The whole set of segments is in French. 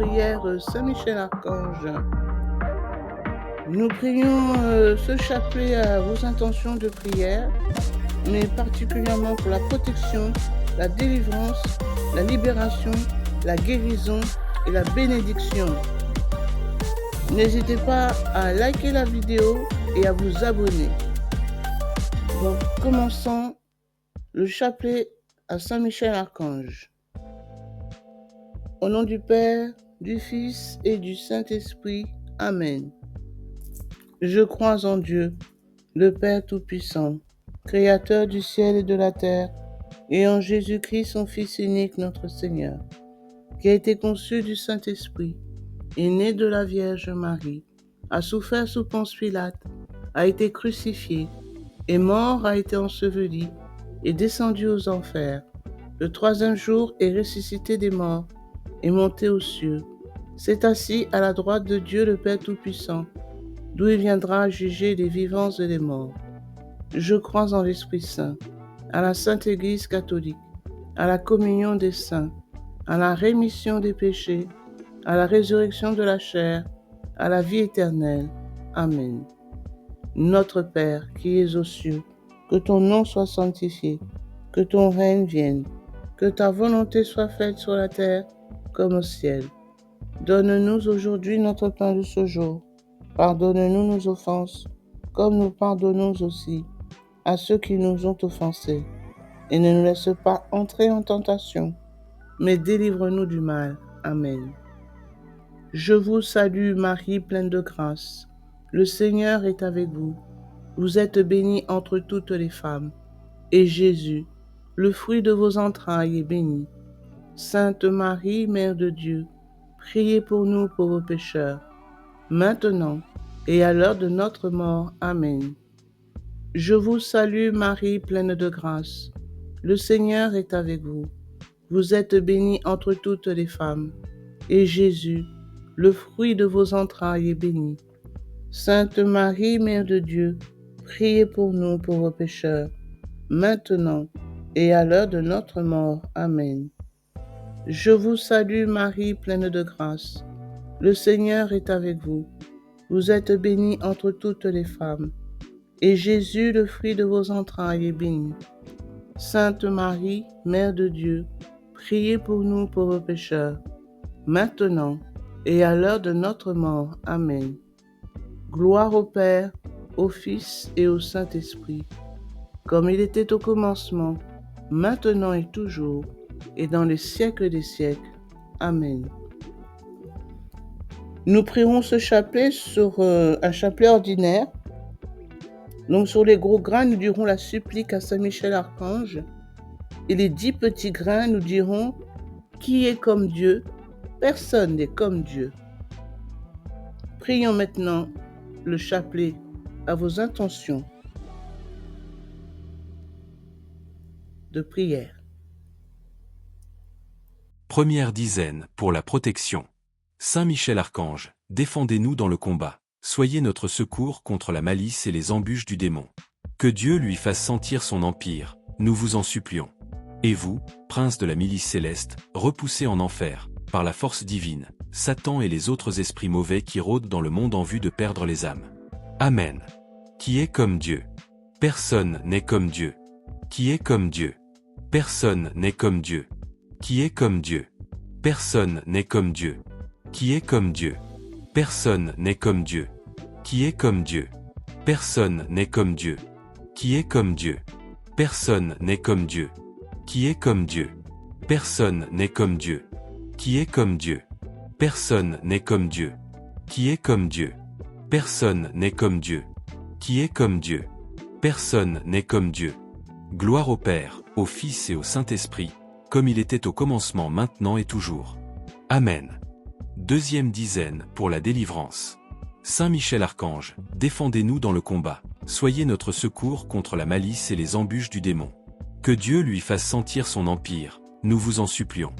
prière Saint-Michel-Archange. Nous prions ce chapelet à vos intentions de prière, mais particulièrement pour la protection, la délivrance, la libération, la guérison et la bénédiction. N'hésitez pas à liker la vidéo et à vous abonner. Donc, commençons le chapelet à Saint-Michel-Archange. Au nom du Père, du Fils et du Saint-Esprit. Amen. Je crois en Dieu, le Père Tout-Puissant, Créateur du ciel et de la terre, et en Jésus-Christ, son Fils unique, notre Seigneur, qui a été conçu du Saint-Esprit, est né de la Vierge Marie, a souffert sous Ponce Pilate, a été crucifié, est mort, a été enseveli, est descendu aux enfers. Le troisième jour est ressuscité des morts, est monté aux cieux, s'est assis à la droite de Dieu le Père Tout-Puissant, d'où il viendra juger les vivants et les morts. Je crois en l'Esprit Saint, à la Sainte Église catholique, à la communion des saints, à la rémission des péchés, à la résurrection de la chair, à la vie éternelle. Amen. Notre Père, qui es aux cieux, que ton nom soit sanctifié, que ton règne vienne, que ta volonté soit faite sur la terre comme au ciel. Donne-nous aujourd'hui notre pain de ce jour. Pardonne-nous nos offenses, comme nous pardonnons aussi à ceux qui nous ont offensés. Et ne nous laisse pas entrer en tentation, mais délivre-nous du mal. Amen. Je vous salue Marie, pleine de grâce. Le Seigneur est avec vous. Vous êtes bénie entre toutes les femmes. Et Jésus, le fruit de vos entrailles, est béni. Sainte Marie, Mère de Dieu, priez pour nous pauvres pécheurs, maintenant et à l'heure de notre mort. Amen. Je vous salue Marie, pleine de grâce. Le Seigneur est avec vous. Vous êtes bénie entre toutes les femmes. Et Jésus, le fruit de vos entrailles, est béni. Sainte Marie, Mère de Dieu, priez pour nous pauvres pécheurs, maintenant et à l'heure de notre mort. Amen. Je vous salue Marie, pleine de grâce. Le Seigneur est avec vous. Vous êtes bénie entre toutes les femmes. Et Jésus, le fruit de vos entrailles, est béni. Sainte Marie, Mère de Dieu, priez pour nous pauvres pécheurs, maintenant et à l'heure de notre mort. Amen. Gloire au Père, au Fils et au Saint-Esprit, comme il était au commencement, maintenant et toujours, et dans les siècles des siècles. Amen. Nous prierons ce chapelet sur un chapelet ordinaire. Donc sur les gros grains, nous dirons la supplique à Saint-Michel-Archange. Et les 10 petits grains, nous dirons « Qui est comme Dieu? Personne n'est comme Dieu. » Prions maintenant le chapelet à vos intentions de prière. Première dizaine, pour la protection. Saint Michel-Archange, défendez-nous dans le combat. Soyez notre secours contre la malice et les embûches du démon. Que Dieu lui fasse sentir son empire, nous vous en supplions. Et vous, prince de la milice céleste, repoussez en enfer, par la force divine, Satan et les autres esprits mauvais qui rôdent dans le monde en vue de perdre les âmes. Amen. Qui est comme Dieu? Personne n'est comme Dieu. Qui est comme Dieu? Personne n'est comme Dieu. Qui est comme Dieu? Personne n'est comme Dieu. Qui est comme Dieu? Personne n'est comme Dieu. Qui est comme Dieu? Personne n'est comme Dieu. Qui est comme Dieu? Personne n'est comme Dieu. Qui est comme Dieu? Personne n'est comme Dieu. Qui est comme Dieu? Personne n'est comme Dieu. Qui est comme Dieu? Personne n'est comme Dieu. Qui est comme Dieu? Personne n'est comme Dieu. Gloire au Père, au Fils et au Saint-Esprit, comme il était au commencement, maintenant et toujours. Amen. Deuxième dizaine, pour la délivrance. Saint Michel-Archange, défendez-nous dans le combat. Soyez notre secours contre la malice et les embûches du démon. Que Dieu lui fasse sentir son empire, nous vous en supplions.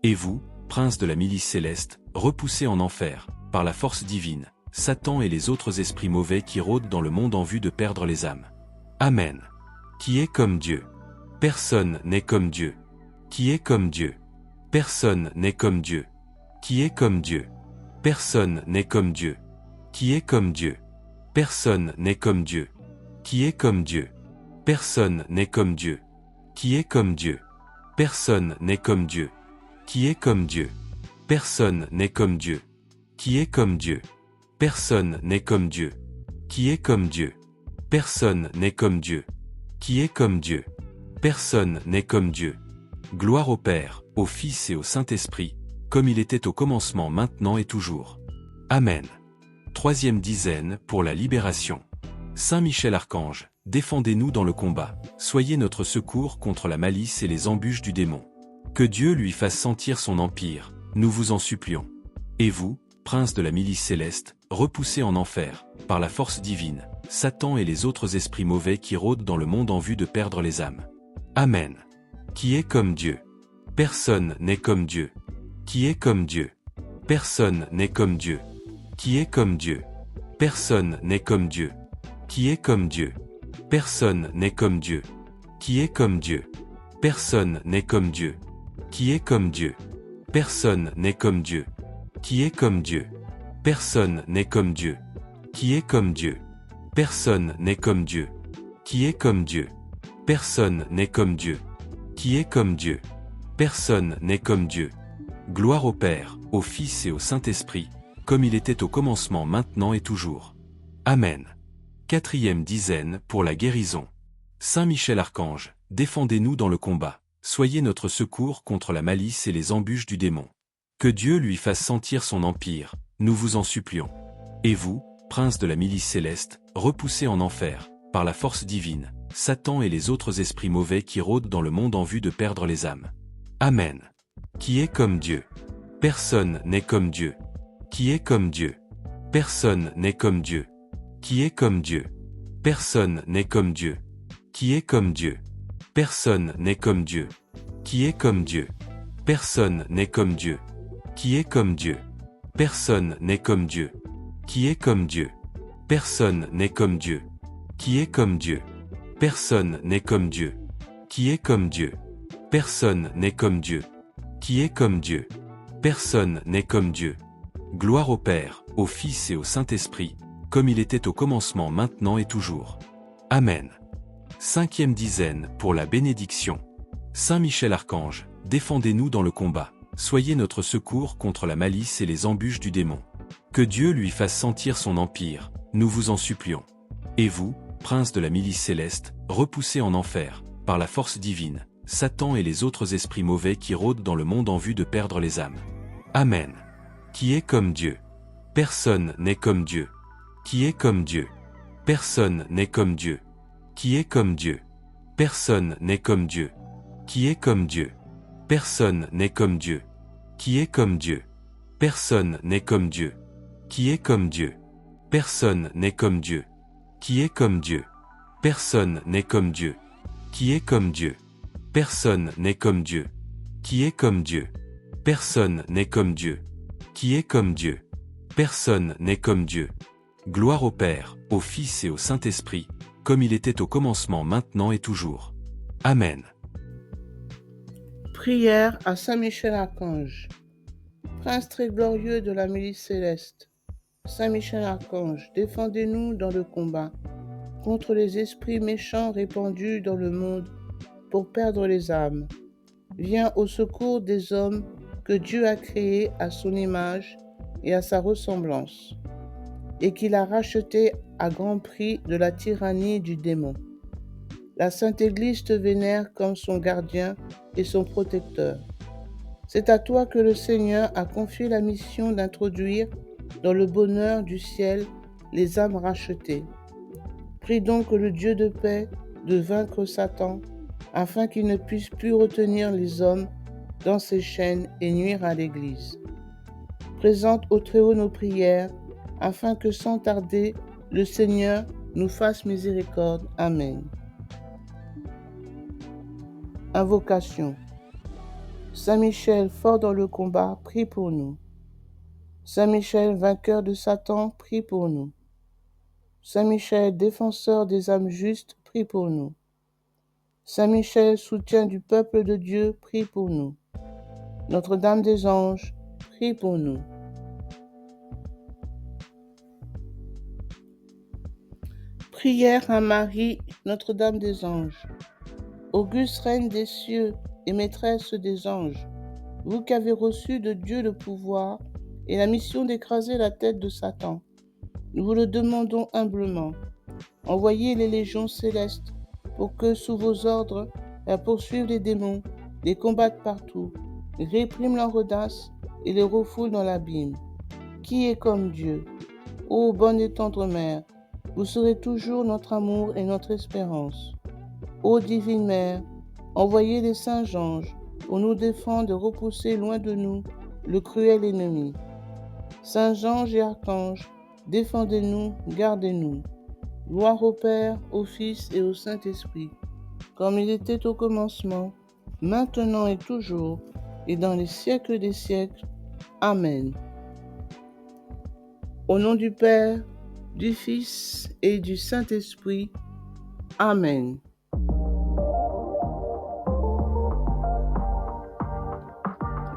Et vous, prince de la milice céleste, repoussez en enfer, par la force divine, Satan et les autres esprits mauvais qui rôdent dans le monde en vue de perdre les âmes. Amen. Qui est comme Dieu? Personne n'est comme Dieu. Qui est comme Dieu? Personne n'est comme Dieu. Qui est comme Dieu? Personne n'est comme Dieu. Qui est comme Dieu? Personne n'est comme Dieu. Qui est comme Dieu? Personne n'est comme Dieu. Qui est comme Dieu? Personne n'est comme Dieu. Qui est comme Dieu? Personne n'est comme Dieu. Qui est comme Dieu? Personne n'est comme Dieu. Qui est comme Dieu? Personne n'est comme Dieu. Qui est comme Dieu? Personne n'est comme Dieu. Gloire au Père, au Fils et au Saint-Esprit, comme il était au commencement, maintenant et toujours. Amen. Troisième dizaine pour la libération. Saint Michel Archange, défendez-nous dans le combat, soyez notre secours contre la malice et les embûches du démon. Que Dieu lui fasse sentir son empire, nous vous en supplions. Et vous, prince de la milice céleste, repoussez en enfer, par la force divine, Satan et les autres esprits mauvais qui rôdent dans le monde en vue de perdre les âmes. Amen. Qui est comme Dieu? Personne n'est comme Dieu. Qui est comme Dieu? Personne n'est comme Dieu. Qui est comme Dieu? Personne n'est comme Dieu. Qui est comme Dieu? Personne n'est comme Dieu. Qui est comme Dieu? Personne n'est comme Dieu. Qui est comme Dieu? Personne n'est comme Dieu. Qui est comme Dieu? Personne n'est comme Dieu. Qui est comme Dieu? Personne n'est comme Dieu. Qui est comme Dieu? Personne n'est comme Dieu. Qui est comme Dieu? Personne n'est comme Dieu. Gloire au Père, au Fils et au Saint-Esprit, comme il était au commencement, maintenant et toujours. Amen. Quatrième dizaine pour la guérison. Saint Michel Archange, défendez-nous dans le combat, soyez notre secours contre la malice et les embûches du démon. Que Dieu lui fasse sentir son empire, nous vous en supplions. Et vous, prince de la milice céleste, repoussez en enfer, par la force divine, Satan et les autres esprits mauvais qui rôdent dans le monde en vue de perdre les âmes. Amen. Qui est comme Dieu? Personne n'est comme Dieu. Qui est comme Dieu? Personne n'est comme Dieu. Qui est comme Dieu? Personne n'est comme Dieu. Qui est comme Dieu? Personne n'est comme Dieu. Qui est comme Dieu? Personne n'est comme Dieu. Qui est comme Dieu? Personne n'est comme Dieu. Qui est comme Dieu? Personne n'est comme Dieu. Qui est comme Dieu? Personne n'est comme Dieu. Qui est comme Dieu? Personne n'est comme Dieu. Qui est comme Dieu? Personne n'est comme Dieu. Gloire au Père, au Fils et au Saint-Esprit, comme il était au commencement, maintenant et toujours. Amen. Cinquième dizaine pour la bénédiction. Saint Michel Archange, défendez-nous dans le combat, soyez notre secours contre la malice et les embûches du démon. Que Dieu lui fasse sentir son empire, nous vous en supplions. Et vous, prince de la milice céleste, repoussez en enfer, par la force divine, Satan et les autres esprits mauvais qui rôdent dans le monde en vue de perdre les âmes. Amen. Qui est comme Dieu? Personne n'est comme Dieu. Qui est comme Dieu? Personne n'est comme Dieu. Qui est comme Dieu? Personne n'est comme Dieu. Qui est comme Dieu? Personne n'est comme Dieu. Qui est comme Dieu? Personne n'est comme Dieu. Qui est comme Dieu? Personne n'est comme Dieu. Qui est comme Dieu? Personne n'est comme Dieu. Qui est comme Dieu? Personne n'est comme Dieu. Qui est comme Dieu? Personne n'est comme Dieu. Qui est comme Dieu? Personne n'est comme Dieu. Gloire au Père, au Fils et au Saint-Esprit, comme il était au commencement, maintenant et toujours. Amen. Prière à Saint Michel Archange. Prince très glorieux de la milice céleste, Saint Michel Archange, défendez-nous dans le combat contre les esprits méchants répandus dans le monde pour perdre les âmes. Viens au secours des hommes que Dieu a créés à son image et à sa ressemblance, et qu'il a rachetés à grand prix de la tyrannie du démon. La Sainte Église te vénère comme son gardien et son protecteur. C'est à toi que le Seigneur a confié la mission d'introduire dans le bonheur du ciel les âmes rachetées. Prie donc le Dieu de paix de vaincre Satan, afin qu'il ne puisse plus retenir les hommes dans ses chaînes et nuire à l'Église. Présente au Très-Haut nos prières, afin que sans tarder, le Seigneur nous fasse miséricorde. Amen. Invocation. Saint Michel, fort dans le combat, prie pour nous. Saint Michel, vainqueur de Satan, prie pour nous. Saint Michel, défenseur des âmes justes, prie pour nous. Saint Michel, soutien du peuple de Dieu, prie pour nous. Notre-Dame des Anges, Prie pour nous. Prière à Marie, Notre-Dame des Anges. Auguste Reine des cieux et maîtresse des anges, vous qui avez reçu de Dieu le pouvoir et la mission d'écraser la tête de Satan, nous vous le demandons humblement. Envoyez les légions célestes pour que, sous vos ordres, elles poursuivent les démons, les combattent partout, répriment leur audace et les refoulent dans l'abîme. Qui est comme Dieu? Ô bonne et tendre Mère, vous serez toujours notre amour et notre espérance. Ô divine Mère, envoyez les saints anges pour nous défendre et repousser loin de nous le cruel ennemi. Saints anges et archanges, défendez-nous, gardez-nous. Gloire au Père, au Fils et au Saint-Esprit, comme il était au commencement, maintenant et toujours, et dans les siècles des siècles. Amen. Au nom du Père, du Fils et du Saint-Esprit. Amen.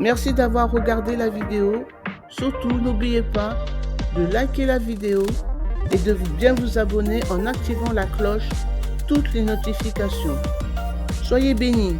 Merci d'avoir regardé la vidéo. Surtout, n'oubliez pas de liker la vidéo et de bien vous abonner en activant la cloche, toutes les notifications. Soyez bénis.